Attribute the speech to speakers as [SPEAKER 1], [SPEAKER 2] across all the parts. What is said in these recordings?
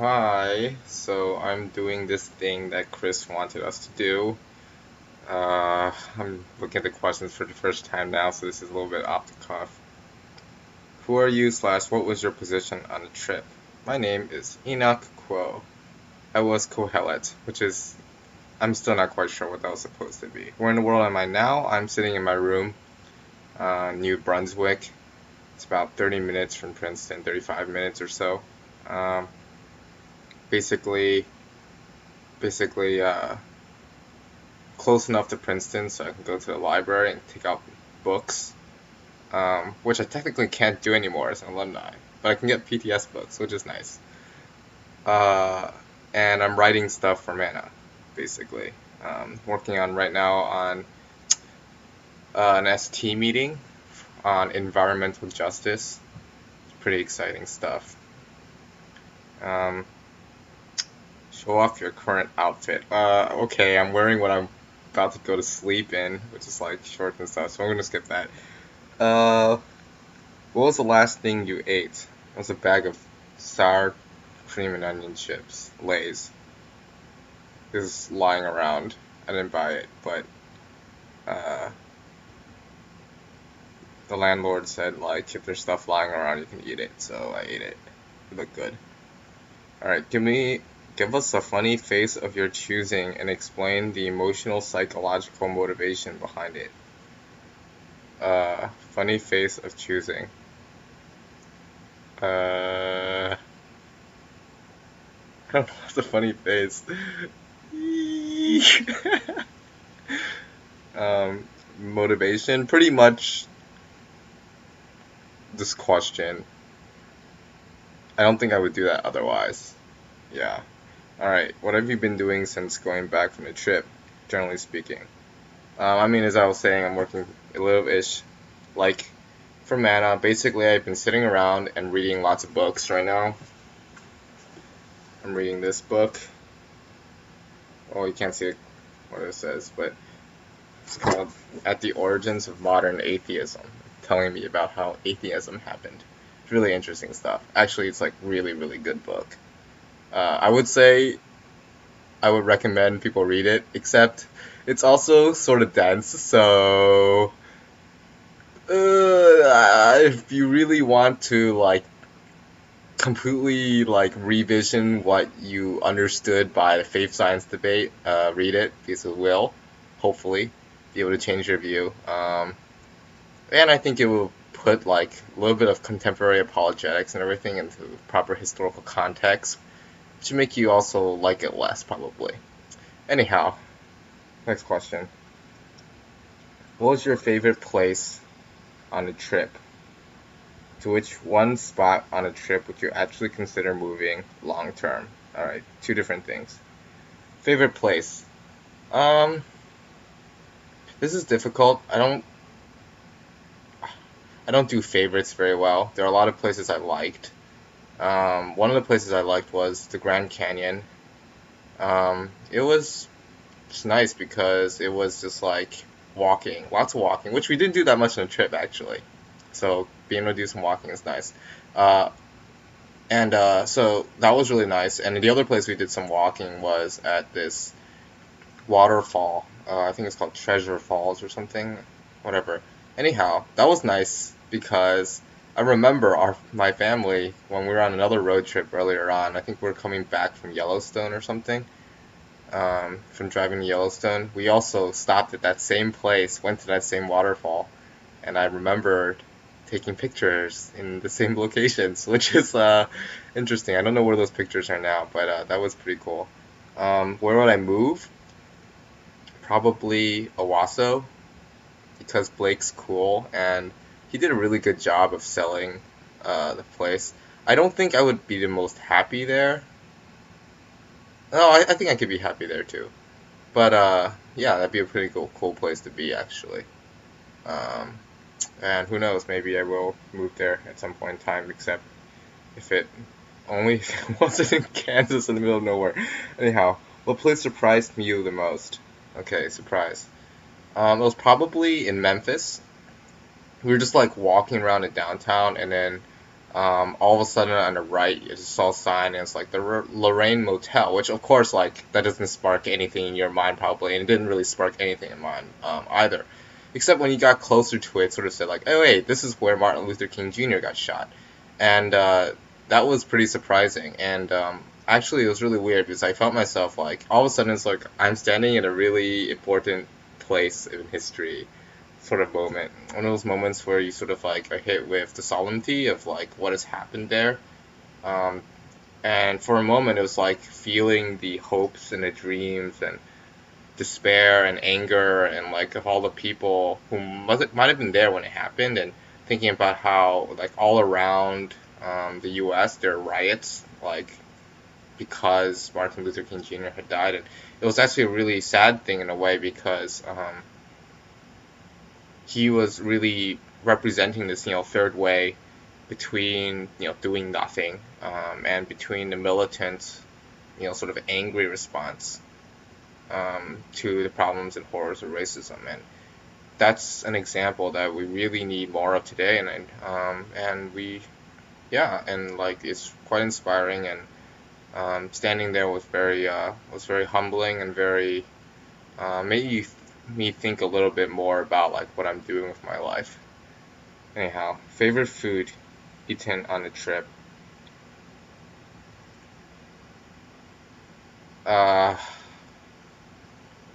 [SPEAKER 1] Hi, so I'm doing this thing that Chris wanted us to do. I'm looking at the questions for the first time now, so this is a little bit off the cuff. Who are you slash what was your position on the trip? My name is Enoch Quo. I was Kohelet, which is, I'm still not quite sure what that was supposed to be. Where in the world am I now? I'm sitting in my room, New Brunswick. It's about 30 minutes from Princeton, 35 minutes or so. Um, basically, basically, close enough to Princeton so I can go to the library and take out books, which I technically can't do anymore as an alumni, but I can get PTS books, which is nice. Uh, and I'm writing stuff for Mana, basically. Working on right now on an ST meeting on environmental justice. Pretty exciting stuff. Um, Show off your current outfit. Okay, I'm wearing what I'm about to go to sleep in, which is like shorts and stuff, so I'm gonna skip that. Uh, what was the last thing you ate? It was a bag of sour cream and onion chips, Lay's. This is lying around. I didn't buy it, but uh, the landlord said like if there's stuff lying around, you can eat it, so I ate it. It looked good. All right, give us a funny face of your choosing and explain the emotional psychological motivation behind it. Funny face of choosing. I don't know what's a funny face. Motivation, pretty much this question. I don't think I would do that otherwise. Yeah. Alright, what have you been doing since going back from the trip, generally speaking? As I was saying, I'm working a little-ish, like, for Mana. Basically, I've been sitting around and reading lots of books right now. I'm reading this book. Oh, you can't see what it says, but it's called At the Origins of Modern Atheism, telling me about how atheism happened. It's really interesting stuff. Actually, it's like really, really good book. I would say I would recommend people read it, except it's also sort of dense, so if you really want to like completely like revision what you understood by the faith science debate, read it because it will hopefully be able to change your view. And I think it will put like a little bit of contemporary apologetics and everything into proper historical context, which make you also like it less probably. Anyhow, next question. What was your favorite place on a trip? To which one spot on a trip would you actually consider moving long term? Alright, two different things. Favorite place. Um, this is difficult. I don't do favorites very well. There are a lot of places I liked. One of the places I liked was the Grand Canyon. It was just nice because it was just like walking, lots of walking, which we didn't do that much on a trip actually. So being able to do some walking is nice. So that was really nice. And the other place we did some walking was at this waterfall. I think it's called Treasure Falls or something, whatever. Anyhow, that was nice because I remember my family when we were on another road trip earlier on. I think we were coming back from Yellowstone or something. From driving to Yellowstone, we also stopped at that same place, went to that same waterfall, and I remembered taking pictures in the same locations, which is interesting. I don't know where those pictures are now, but that was pretty cool. Where would I move? Probably Owasso, because Blake's cool and he did a really good job of selling the place. I don't think I would be the most happy there. No, I think I could be happy there too. But yeah, that'd be a pretty cool place to be actually. Um, and who knows, maybe I will move there at some point in time, except if it only wasn't in Kansas in the middle of nowhere. Anyhow, what place surprised you the most? Okay, surprise. It was probably in Memphis. We were just like walking around in downtown, and then all of a sudden on the right, you just saw a sign, and it's like the Lorraine Motel, which of course, like, that doesn't spark anything in your mind probably, and it didn't really spark anything in mine either. Except when you got closer to it, sort of said like, oh wait, this is where Martin Luther King Jr. got shot, and that was pretty surprising. And actually, it was really weird because I felt myself like all of a sudden it's like I'm standing in a really important place in history sort of moment. One of those moments where you sort of like are hit with the solemnity of like what has happened there. Um, and for a moment, it was like feeling the hopes and the dreams and despair and anger and like of all the people who might have been there when it happened, and thinking about how like all around the U.S. there are riots like because Martin Luther King Jr. had died, and it was actually a really sad thing in a way because he was really representing this, third way between, doing nothing, and between the militant, sort of angry response to the problems and horrors of racism. And that's an example that we really need more of today. And we, yeah, and like it's quite inspiring. And standing there was very humbling and very made me think a little bit more about like what I'm doing with my life. Anyhow, favorite food eaten on a trip. Uh,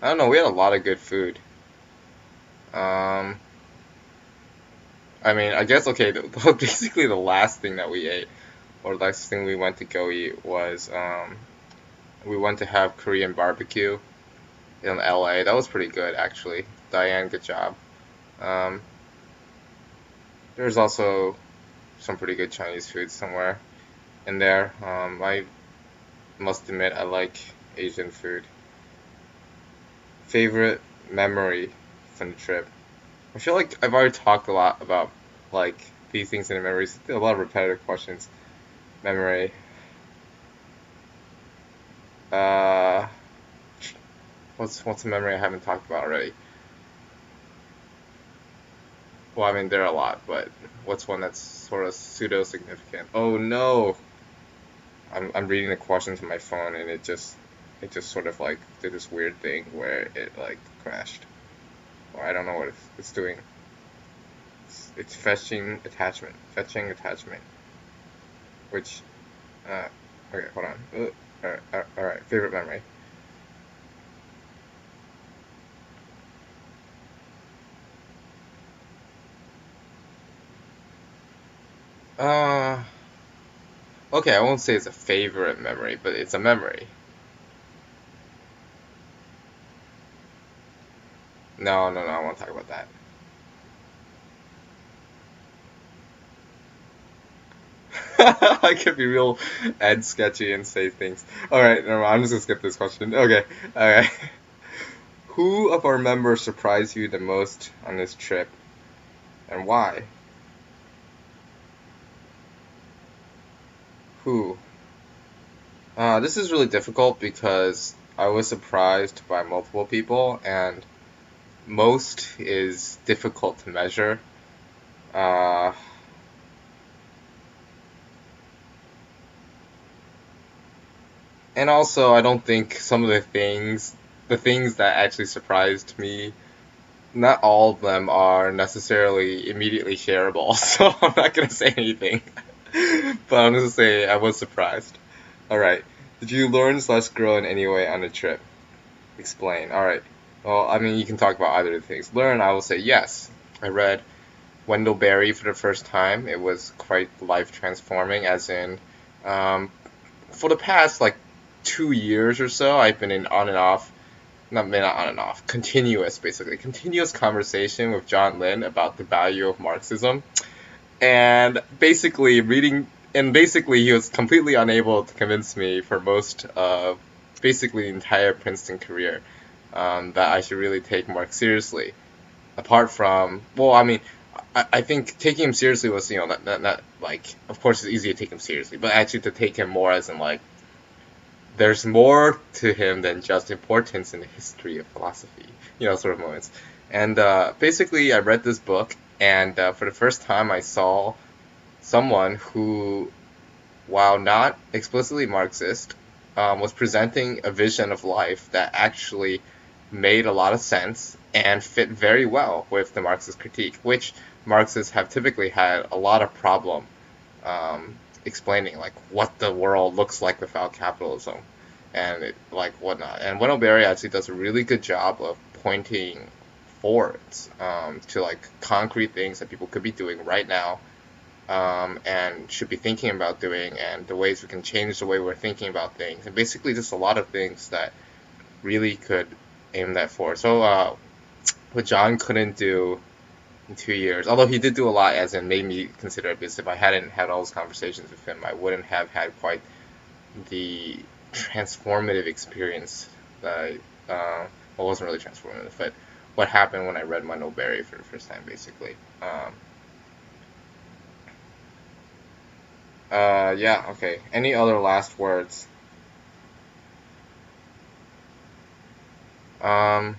[SPEAKER 1] I don't know. We had a lot of good food. Um, I mean, I guess okay. Basically, the last thing that we ate, or the last thing we went to go eat was we went to have Korean barbecue in LA. That was pretty good, actually. Diane, good job. Um, there's also some pretty good Chinese food somewhere in there. I must admit, I like Asian food. Favorite memory from the trip. I feel like I've already talked a lot about like these things in the memories. A lot of repetitive questions. Memory. Uh, what's a memory I haven't talked about already? Well, I mean there are a lot, but what's one that's sort of pseudo significant? Oh no, I'm reading the questions on my phone, and it just sort of like did this weird thing where it like crashed, or I don't know what it's doing. It's fetching attachment, which uh okay, hold on. All right, favorite memory. Uh, okay, I won't say it's a favorite memory, but it's a memory. No, no, no, I won't talk about that. I could be real and sketchy and say things. All right, never mind. I'm just gonna skip this question. Okay, all right. Who of our members surprised you the most on this trip, and why? Who? This is really difficult because I was surprised by multiple people, and most is difficult to measure. Uh, and also, I don't think some of the things that actually surprised me, not all of them are necessarily immediately shareable, so I'm not gonna say anything. But I'm gonna say I was surprised. Alright. Did you learn slash grow in any way on the trip? Explain. Alright. Well, I mean, you can talk about either of the things. Learn, I will say yes. I read Wendell Berry for the first time. It was quite life transforming, as in, um, for the past like 2 years or so, I've been in on and off, not on and off, continuous basically, continuous conversation with John Lynn about the value of Marxism. And basically he was completely unable to convince me for most of basically the entire Princeton career, that I should really take Marx seriously. Apart from, well, I mean, I think taking him seriously was, not like, of course it's easy to take him seriously, but actually to take him more as in like, there's more to him than just importance in the history of philosophy, sort of moments. And basically, I read this book, and for the first time, I saw someone who, while not explicitly Marxist, was presenting a vision of life that actually made a lot of sense and fit very well with the Marxist critique, which Marxists have typically had a lot of problem explaining, like what the world looks like without capitalism and like whatnot. And Wendell Berry actually does a really good job of pointing forwards to like concrete things that people could be doing right now, and should be thinking about doing, and the ways we can change the way we're thinking about things, and basically just a lot of things that really could aim that forward. So what John couldn't do in 2 years, although he did do a lot, as in made me consider it, because if I hadn't had all those conversations with him, I wouldn't have had quite the transformative experience that well, it wasn't really transformative, but what happened when I read Wendell Berry for the first time, basically. Yeah, okay. Any other last words? Um,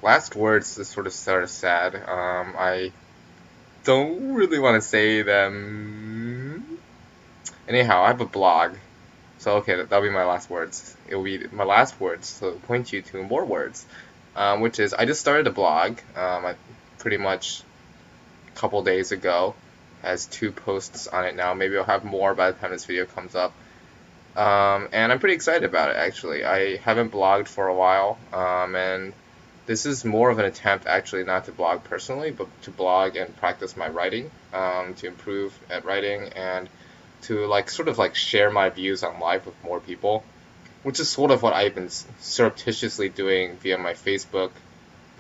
[SPEAKER 1] Last words is sort of sad. I don't really want to say them. Anyhow, I have a blog. So, okay, that'll be my last words. It'll be my last words, so it'll point you to more words. Which is, I just started a blog. I pretty much a couple days ago. Has 2 posts on it now. Maybe I'll have more by the time this video comes up. And I'm pretty excited about it, actually. I haven't blogged for a while, and this is more of an attempt, actually, not to blog personally, but to blog and practice my writing, to improve at writing, and to sort of share my views on life with more people, which is sort of what I've been surreptitiously doing via my Facebook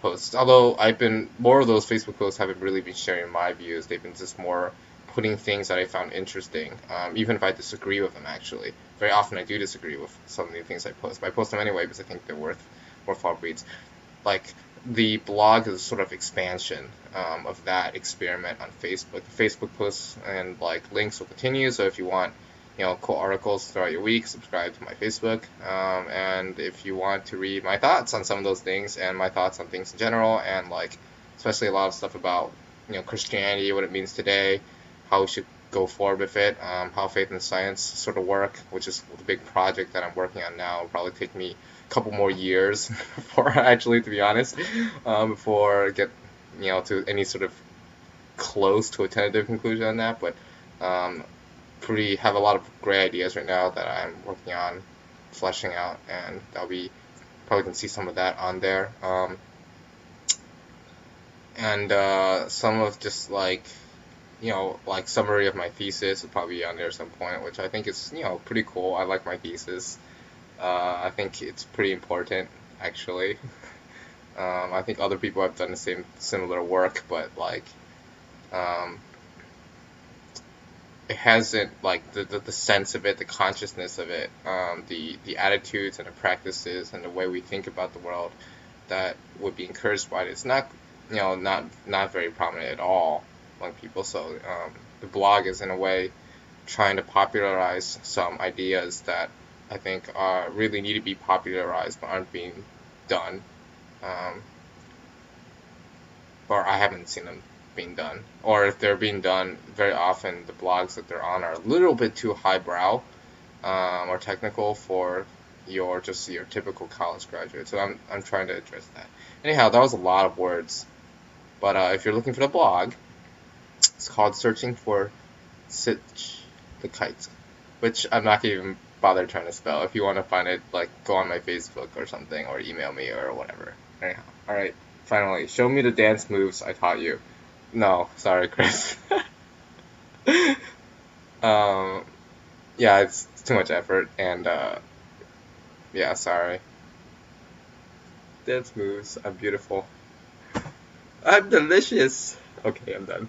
[SPEAKER 1] posts. Although more of those Facebook posts haven't really been sharing my views. They've been just more putting things that I found interesting, even if I disagree with them, actually. Very often I do disagree with some of the things I post, but I post them anyway because I think they're worthwhile reads. Like, the blog is a sort of expansion of that experiment on Facebook. The Facebook posts and links will continue, so if you want cool articles throughout your week, subscribe to my Facebook. And if you want to read my thoughts on some of those things and my thoughts on things in general, and especially a lot of stuff about Christianity, what it means today, how we should go forward with it, how faith and science sort of work, which is the big project that I'm working on now. It'll probably take me a couple more years before, actually, to be honest, before I get to any sort of close to a tentative conclusion on that. But have a lot of great ideas right now that I'm working on fleshing out, and that'll be probably can see some of that on there. And some of just summary of my thesis will probably be on there at some point, which I think is pretty cool. I like my thesis. I think it's pretty important, actually. I think other people have done the similar work, but it hasn't the sense of it, the consciousness of it, the attitudes and the practices and the way we think about the world that would be encouraged by it. It's not not very prominent at all among people. So the blog is in a way trying to popularize some ideas that I think really need to be popularized but aren't being done, or I haven't seen them being done, or if they're being done, very often the blogs that they're on are a little bit too highbrow or technical for your typical college graduate. So I'm trying to address that. Anyhow, that was a lot of words, but if you're looking for the blog, it's called Searching for Sitch the Kite, which I'm not gonna even bother trying to spell. If you want to find it, go on my Facebook or something, or email me or whatever. Anyhow, alright, finally, show me the dance moves I taught you. No, sorry, Chris. Yeah, it's too much effort, and yeah, sorry. Dance moves, I'm beautiful. I'm delicious. Okay, I'm done.